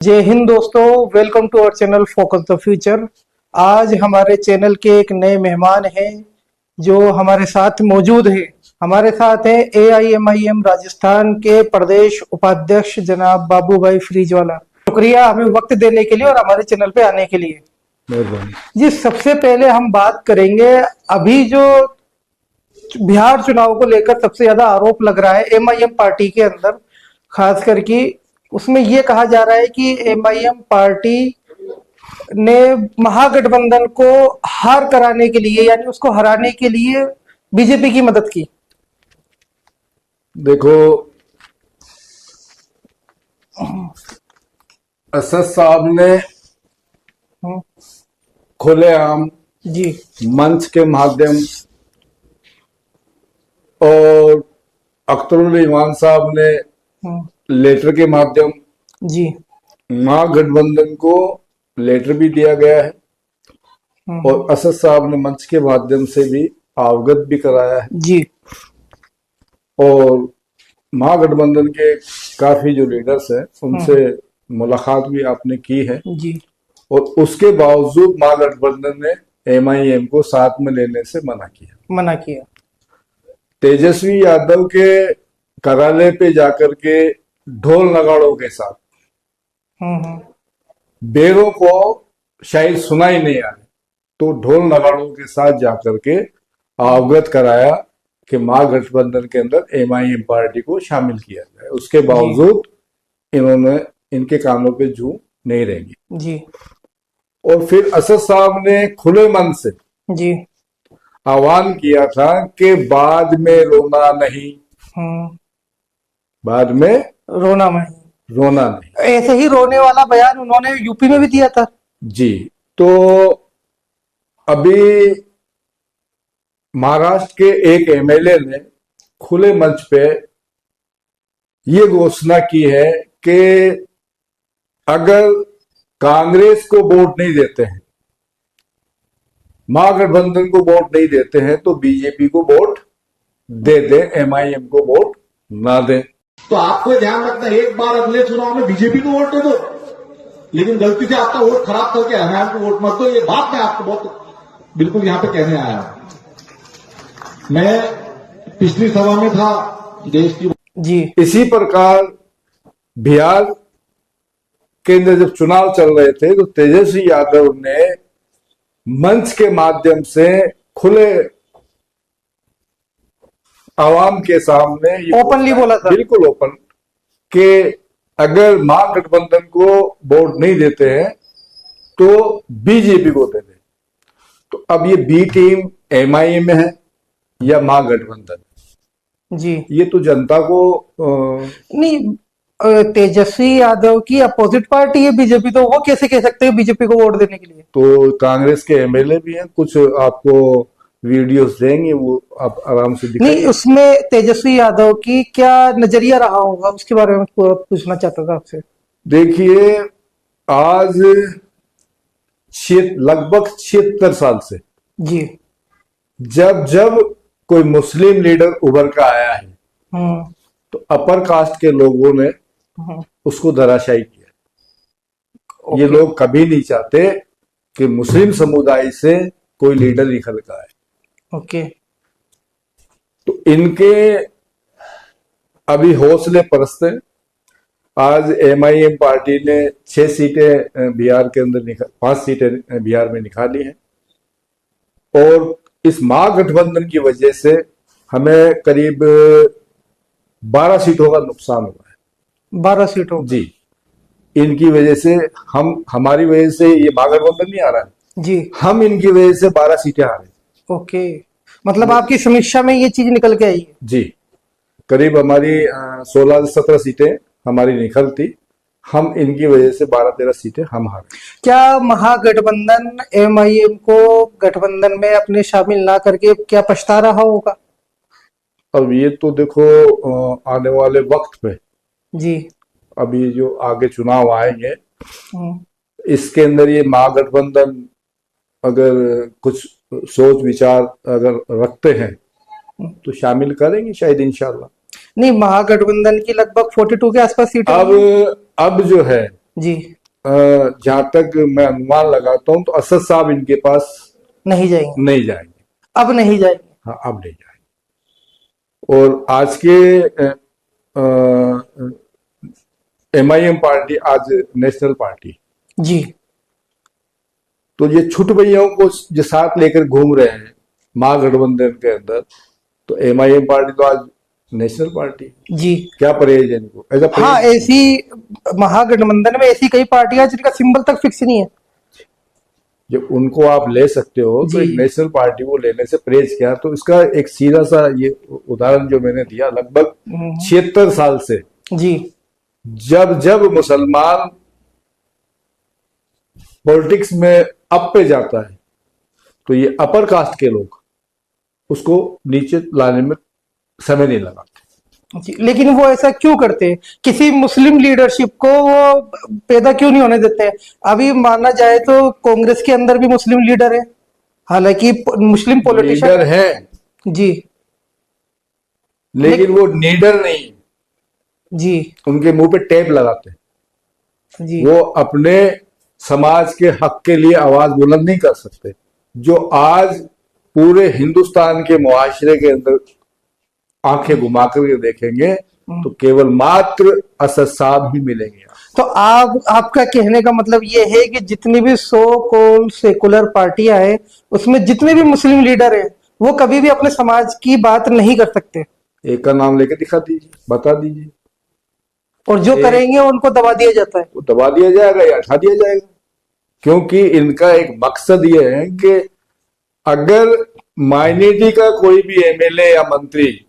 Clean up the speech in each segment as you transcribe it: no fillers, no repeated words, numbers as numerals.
जय हिंद दोस्तों, welcome to our channel focus the future. आज हमारे चैनल के एक नए मेहमान हैं जो हमारे साथ मौजूद है। हमारे साथ है AIMIM राजस्थान के प्रदेश उपाध्यक्ष जनाब बाबू भाई फ्रीजवाला। शुक्रिया हमें वक्त देने के लिए और हमारे चैनल पे आने के लिए। जी, सबसे पहले हम बात करेंगे, अभी जो बिहार चुनाव को लेकर सबसे ज्यादा आरोप लग रहा है MIM पार्टी के अंदर, खास करके उसमें यह कहा जा रहा है कि MIM पार्टी ने महागठबंधन को हार कराने के लिए, यानी उसको हराने के लिए बीजेपी की मदद की। देखो, असद साहब ने खुलेआम जी मंच के माध्यम और अख्तरुल ईमान साहब ने लेटर के माध्यम जी महागठबंधन को लेटर भी दिया गया है और असद साहब ने मंच के माध्यम से भी अवगत भी कराया है जी। और महागठबंधन के काफी जो लीडर्स हैं उनसे मुलाकात भी आपने की है जी। और उसके बावजूद महागठबंधन ने MIM को साथ में लेने से मना किया। तेजस्वी यादव के कार्यालय पे जाकर के ढोल नगाड़ों के साथ बेरों को शायद सुनाई नहीं आए तो ढोल नगाड़ों के साथ जाकर के अवगत कराया कि महागठबंधन के अंदर MIM पार्टी को शामिल किया जाए। उसके बावजूद इन्होंने इनके कानों पे जू नहीं रहेंगी जी। और फिर असद साहब ने खुले मन से जी आह्वान किया था कि बाद में रोना नहीं, बाद में रोना नहीं। ऐसे ही रोने वाला बयान उन्होंने यूपी में भी दिया था। जी, तो अभी महाराष्ट्र के एक MLA ने खुले मंच पे ये घोषणा की है कि अगर कांग्रेस को वोट नहीं देते हैं, महागठबंधन को वोट नहीं देते हैं तो बीजेपी को वोट दे दे, MIM को वोट ना दे। तो आपको ध्यान रखना, एक बार अगले चुनाव में बीजेपी को वोट दे दो, लेकिन गलती से आपका वोट खराब करके MIM को वोट मत दो। ये बात मैं आपको बहुत बिल्कुल यहां पे कहने आया हूं। मैं पिछली सभा में था देश की जी। इसी प्रकार बिहार के अंदर जब चुनाव चल रहे थे तो तेजस्वी यादव ने मंच के माध्यम से खुले आवाम के सामने ओपनली बोला था, बिल्कुल ओपन, कि अगर महागठबंधन को वोट नहीं देते हैं तो बीजेपी को दे दे। तो अब ये बी टीम MIM में है या महागठबंधन जी। ये तो जनता को नहीं, तेजस्वी यादव की अपोजिट पार्टी है बीजेपी, तो वो कैसे कह सकते हैं बीजेपी को वोट देने के लिए? तो कांग्रेस के MLA भी हैं, कुछ आपको वीडियोस देंगे, वो आप आराम से दिखाइए। नहीं, उसमें तेजस्वी यादव की क्या नजरिया रहा होगा उसके बारे में पूछना चाहता था आपसे। देखिए, आज लगभग 76 साल से जी जब कोई मुस्लिम लीडर उभर कर आया है तो अपर कास्ट के लोगों ने उसको धराशायी किया। ये लोग कभी नहीं चाहते कि मुस्लिम समुदाय से कोई लीडर निकल कर आए। ओके। तो इनके अभी हौसले परस्त हैं। आज MIM पार्टी ने 6 सीटें बिहार के अंदर 5 सीटें बिहार में निकाली हैं और इस महागठबंधन की वजह से हमें करीब 12 सीटों का नुकसान हुआ है। 12 सीटों? जी, इनकी वजह से हमारी वजह से ये महागठबंधन नहीं आ रहा है जी, हम इनकी वजह से 12 सीटें आ रही हैं। ओके, मतलब आपकी समीक्षा में ये चीज निकल के आई है? जी, करीब हमारी 16 से 17 सीटें हमारी निकलती, हम इनकी वजह से 12-13 सीटें हम हारे। क्या महागठबंधन MIM को गठबंधन में अपने शामिल ना करके क्या पछता रहा होगा? अब ये तो देखो आने वाले वक्त पे जी, अभी जो आगे चुनाव आएंगे इसके अंदर ये महागठबंधन अगर कुछ सोच विचार अगर रखते हैं तो शामिल करेंगे शायद, इंशाल्लाह। नहीं, महागठबंधन की लगभग 42 के आसपास सीटें। अब जो है जी। जहां तक मैं अनुमान लगाता हूं तो असद साहब इनके पास नहीं जाएंगे, नहीं जाएंगे। अब नहीं जाएंगे। हाँ, अब नहीं जाएंगे। और आज के MIM पार्टी आज नेशनल पार्टी, जी। तो ये छुट भैयाओं को जो साथ लेकर घूम रहे हैं महागठबंधन के अंदर, तो MIM पार्टी तो आज नेशनल पार्टी। जी। क्या परहेज है इनको? ऐसा हाँ, परहेज ऐसी महागठबंधन में ऐसी कई पार्टियां जिनका सिंबल तक फिक्स नहीं है। जब उनको आप ले सकते हो तो जी। एक नेशनल पार्टी को लेने से परहेज क्या? तो इसका एक सीधा सा ये उदाहरण जो मैंने दिया, लगभग 76 साल से जी। जब जब मुसलमान पॉलिटिक्स में अप पे जाता है तो ये अपर कास्ट के लोग उसको नीचे लाने में समय नहीं लगाते। जी, लेकिन वो ऐसा क्यों करते हैं? किसी मुस्लिम लीडरशिप को वो पैदा क्यों नहीं होने देते? अभी माना जाए तो कांग्रेस के अंदर भी मुस्लिम लीडर है, हालांकि मुस्लिम लीडर पॉलिटिशियन है, जी, लेकिन वो लीडर नहीं, जी। उनके मुंह पे टेप लगाते हैं। जी। वो अपने समाज के हक के लिए आवाज बुलंद नहीं कर सकते। जो आज पूरे हिंदुस्तान के मुआशरे के अंदर आंखें घुमा करके देखेंगे तो केवल मात्र असद साहब ही मिलेंगे। तो आपका कहने का मतलब ये है कि जितनी भी सो कॉल्ड सेकुलर पार्टियां हैं उसमें जितने भी मुस्लिम लीडर हैं वो कभी भी अपने समाज की बात नहीं कर सकते, एक का नाम लेकर दिखा दीजिए, बता दीजिए, और जो करेंगे उनको दबा दिया जाता है। वो दबा दिया जाएगा या हटा दिया जाएगा। क्योंकि इनका एक मकसद ये है कि अगर माइनॉरिटी का कोई भी MLA या मंत्री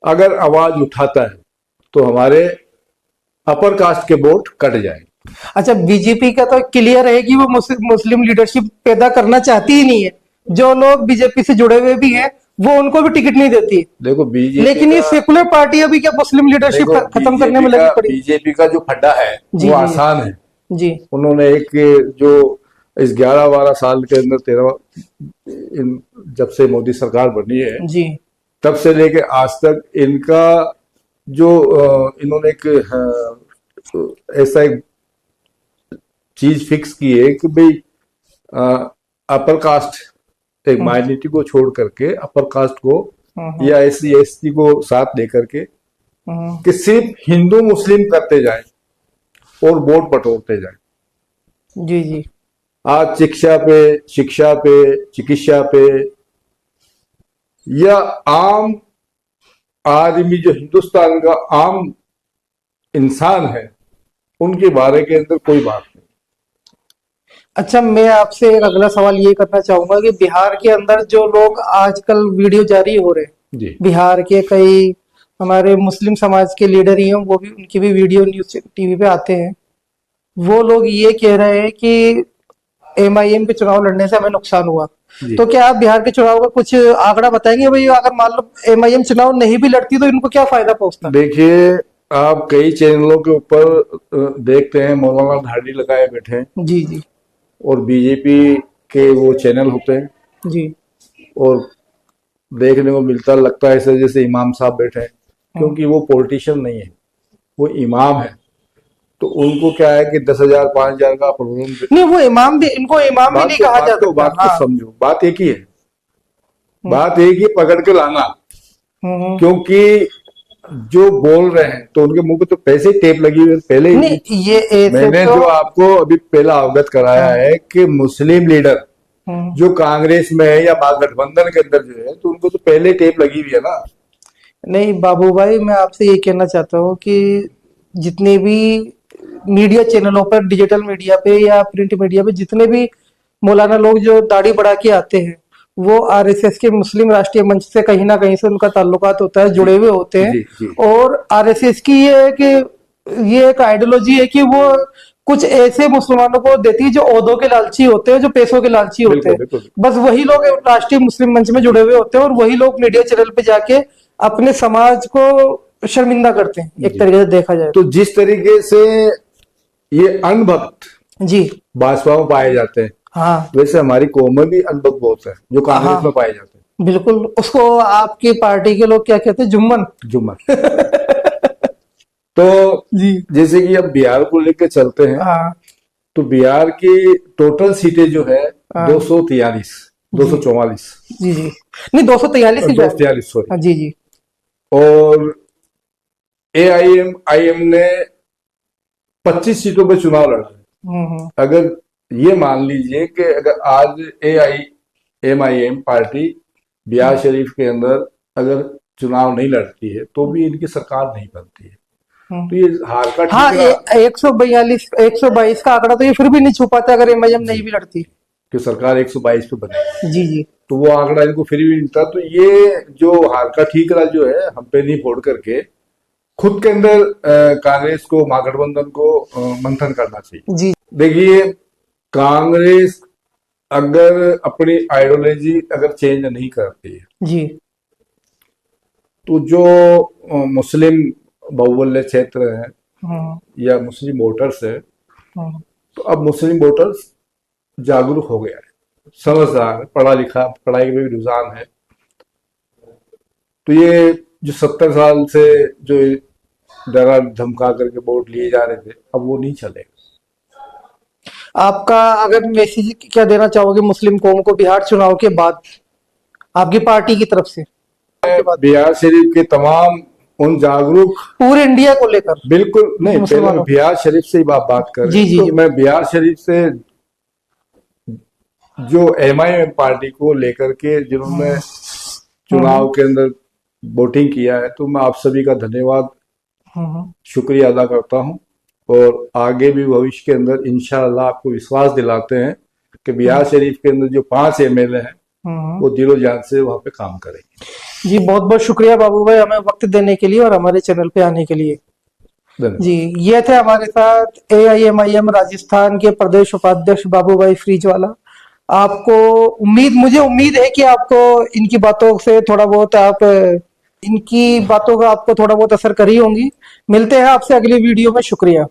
अगर आवाज उठाता है तो हमारे अपर कास्ट के वोट कट जाएंगे। अच्छा, बीजेपी का तो क्लियर है कि वो मुस्लिम लीडरशिप पैदा करना चाहती ही नहीं है। जो लोग बीजेपी से जुड़े हुए भी हैं वो उनको भी टिकट नहीं देती। देखो बीजेपी, लेकिन ये सेकुलर पार्टियां भी क्या मुस्लिम लीडरशिप खत्म करने में लगी पड़ी? बीजेपी का जो फड्डा है जी, वो जी, आसान है। जी। उन्होंने एक जो इस 11-12 साल के अंदर 13 जब से मोदी सरकार बनी है जी। तब से लेके आज तक इनका जो इन्होंने एक ऐसा एक चीज फिक्स की है कि भाई अपर कास्ट एक माइनॉरिटी को छोड़ करके अपर कास्ट को या SC ST को साथ लेकर के कि सिर्फ हिंदू मुस्लिम करते जाए और वोट बटोरते जाए। जी। जी। आज शिक्षा पे चिकित्सा पे या आम आदमी जो हिंदुस्तान का आम इंसान है उनके बारे के अंदर कोई बात नहीं। अच्छा, मैं आपसे एक अगला सवाल ये करना चाहूंगा कि बिहार के अंदर जो लोग आजकल वीडियो जारी हो रहे हैं जी, बिहार के कई हमारे मुस्लिम समाज के लीडर ही हैं, वो भी उनकी भी वीडियो न्यूज टीवी पे आते हैं। वो लोग ये कह रहे हैं कि MIM के चुनाव लड़ने से हमें नुकसान हुआ। तो क्या आप बिहार के चुनाव का कुछ आंकड़ा बताएंगे? भाई अगर मान लो MIM चुनाव नहीं भी लड़ती तो इनको क्या फायदा पहुंचता? देखिए, आप कई चैनलों के ऊपर देखते हैं मौलाना धाड़ी लगाए बैठे हैं। जी। जी। और बीजेपी के वो चैनल होते हैं जी। और देखने को मिलता लगता है ऐसे जैसे इमाम साहब बैठे हैं, क्योंकि वो पॉलिटिशियन नहीं है, वो इमाम है। तो उनको क्या है कि 10,000 5,000 का प्रोग्राम नहीं, वो इमाम भी, इनको इमाम भी नहीं कहा जाता। बात को समझो, बात एक ही है, बात एक ही पकड़ के लाना। क्योंकि जो बोल रहे हैं तो उनके मुंह पे तो पैसे ही टेप लगी हुई है पहले ही। नहीं, ये मैंने तो जो आपको अभी पहला अवगत कराया है कि मुस्लिम लीडर जो कांग्रेस में है या महागठबंधन के अंदर जो है तो उनको तो पहले टेप लगी हुई है ना। नहीं बाबू भाई, मैं आपसे ये कहना चाहता हूँ कि जितने भी मीडिया चैनलों पर, डिजिटल मीडिया पे या प्रिंट मीडिया पे जितने भी मौलाना लोग जो दाढ़ी बढ़ा के आते हैं वो RSS के मुस्लिम राष्ट्रीय मंच से कहीं ना कहीं से उनका ताल्लुकात होता है, जुड़े हुए होते हैं। जी, जी। और RSS की ये है कि ये एक आइडियोलॉजी है कि वो कुछ ऐसे मुसलमानों को देती है जो ओहदों के लालची होते हैं, जो पैसों के लालची होते हैं। बस वही लोग राष्ट्रीय मुस्लिम मंच में जुड़े हुए होते हैं और वही लोग मीडिया चैनल पे जाके अपने समाज को शर्मिंदा करते हैं, एक तरीके से देखा जाए तो। जिस तरीके से ये अनभक्त जी भाजपा में पाए जाते हैं, हाँ, वैसे हमारी कौम में भी अनभक्त बहुत है जो कांग्रेस में पाए जाते हैं। बिल्कुल। उसको आपकी पार्टी के लोग क्या कहते हैं? जुम्मन। जुम्मन। तो जी जैसे कि अब बिहार को लेकर चलते हैं, हाँ तो बिहार की टोटल सीटें जो है हाँ। 243, 244, जी जी नहीं 243 ही जाएगा। 243 सॉरी। हाँ, जी जी और AIMIM ने 25 सीटों पे चुनाव लड़ा है। अगर ये मान लीजिए कि अगर आज AIMIM पार्टी बिहार शरीफ के अंदर अगर चुनाव नहीं लड़ती है तो भी इनकी सरकार नहीं बनती है। तो ये हार का हाँ ठीकरा 142 122 का आंकड़ा तो ये फिर भी नहीं छू पाता अगर एमआईएम नहीं भी लड़ती। कि सरकार 122 पे बने, जी जी तो वो आंकड़ा इनको फिर भी नहीं था। तो ये जो हार का ठीकरा जो है हम पे नहीं फोड़ करके खुद के अंदर कांग्रेस को, महागठबंधन को मंथन करना चाहिए। जी देखिए, कांग्रेस अगर अपनी आइडियोलॉजी अगर चेंज नहीं करती है जी तो जो मुस्लिम बहुल्य क्षेत्र है या मुस्लिम वोटर्स है, तो अब मुस्लिम वोटर्स जागरूक हो गया है, समझदार है, पढ़ा लिखा, पढ़ाई में भी रुझान है। तो ये जो 70 साल से जो डरा धमका करके वोट लिए जा रहे थे, अब वो नहीं चलेगा। आपका अगर मैसेज क्या देना चाहोगे मुस्लिम कौम को बिहार चुनाव के बाद आपकी पार्टी की तरफ से? बिहार शरीफ के तमाम उन जागरूक, पूरे इंडिया को लेकर, बिल्कुल नहीं, पहले मुसलमानों मैं बिहार शरीफ से ही बात कर जी, रही जी, हूँ। जी। तो मैं बिहार शरीफ से जो MIM पार्टी को लेकर के जिन्होंने चुनाव के अंदर वोटिंग किया है, तो मैं आप सभी का धन्यवाद, शुक्रिया अदा करता हूं। और आगे भी भविष्य के अंदर इंशाअल्लाह आपको विश्वास दिलाते हैं कि बिहार शरीफ के अंदर जो 5 MLA हैं वो दिलो जान से वहां पे काम करेंगे। जी बहुत बहुत शुक्रिया बाबू भाई हमें वक्त देने के लिए और हमारे चैनल पे आने के लिए। जी ये थे हमारे साथ AIMIM राजस्थान के प्रदेश उपाध्यक्ष बाबू भाई फ्रीजवाला। आपको मुझे उम्मीद है कि आपको इनकी बातों से थोड़ा बहुत इनकी बातों का आपको थोड़ा बहुत असर करी होंगी। मिलते हैं आपसे अगली वीडियो में। शुक्रिया।